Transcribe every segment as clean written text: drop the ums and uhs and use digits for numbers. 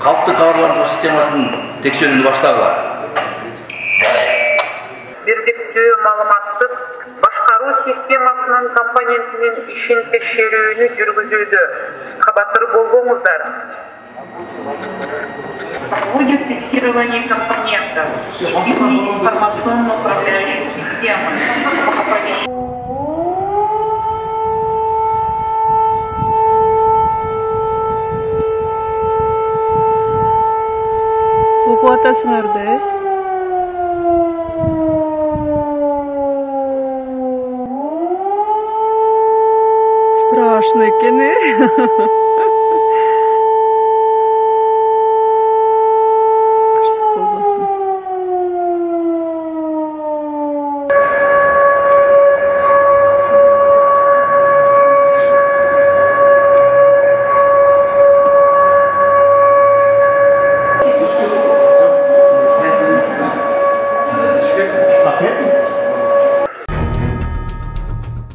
Kalktı kavарландыруу системасынын текшерүүнү баштагыла. Бирдиктүү маалыматтык башкаруу системасынын компонентинин ишин текшерүүнү жүргүзүүдө. Кабатыр болбоңуздар. Проводит тестирование компонентов информационно-управляющей системы. Окуп атасыңарды. Страшно экен, Кырсык болбосун.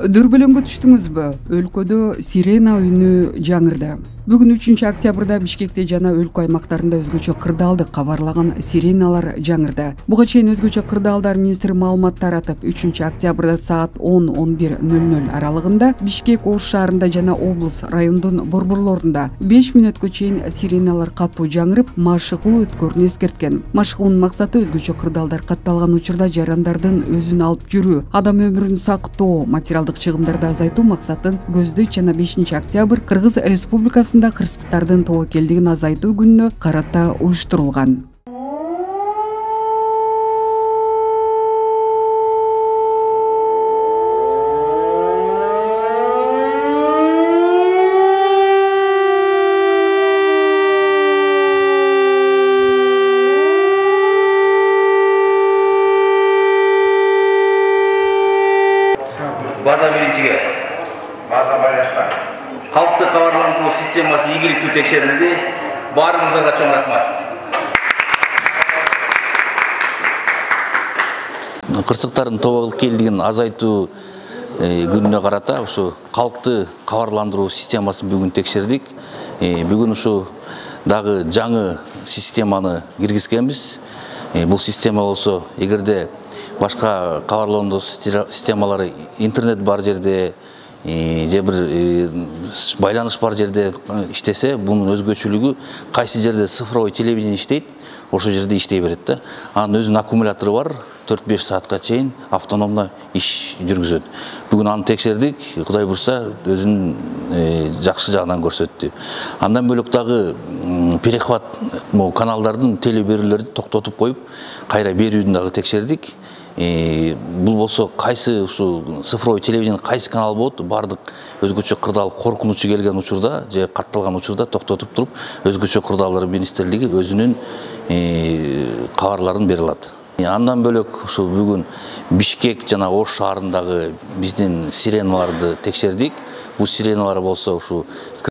Дүрбөлөңгө түштүңүзбү? Өлкөдө сирена үнү жаңырды. Бүгүн 3 октябрда Бишкекте жана өлкө аймактарында өзгөчө кырдаалдык кабарлаган сиреналар жаңырды. Буга чейин өзгөчө кырдаалдар министри маалымат таратып, 3 октябрда саат 10:11:00 аралыгында Бишкек Ош шаарында жана облус райондун борборлорунда 5 мүнөткө чейин сиреналар катуу жаңырып, машыгуу өткөрүн эскерткен. Машыгуунун максаты өзгөчө кырдаалдар катталган учурда жарандардын өзүн алып жүрүү, адам өмүрүн сактоо, материалдык чыгымдарды азайтуу максатын көздөйт жана 5 октябрь Кыргыз Республикасында кырсыктардын тобокелдигин азайтуу күнүнө карата уюштурулган. База биринчиге. База байлашта. Калктык кабарландыруу системасы ийгиликтүү текшерилди. Баарыңыздарга чоң рахмат. Кырсыктардын тобокелдигин азайтуу күнүнө карата ушу калкты кабарландыруу системасын бүгүн текшердик. Бүгүн ушу дагы жаңы системаны киргизгенбиз. Бул система болсо, эгерде башка кабарландыруу системалары интернет бар жерде, же бир байланыш бар жерде иштесе, бунун өзгөчөлүгү кайсы жерде цифровой телевидение иштейт, ошол жерде иштей берет да. Анын өзүнүн аккумулятору бар, 4-5 саатка чейин автономно иш жүргүзөт. Бүгүн аны текшердик, Кудай бурса өзүнүн жакшы жагынан көрсөттү. Андан бөлөк дагы перехват каналдардын телеберүүлөрдү токтотуп коюп, кайра берүүнү дагы текшердик. Бул болсо кайсы ушу цифровой телевидение кайсы канал болот, бардык өзгөчө кырдаал коркунучу келген учурда же катталган учурда токтотуп туруп, өзгөчө кырдаалдар министрлиги өзүнүн кабарларын бере алат. Андан бөлөк ушу бүгүн Бишкек жана Ош шаарындагы биздин сиреналарды текшердик. Бул сиреналар болсо ушу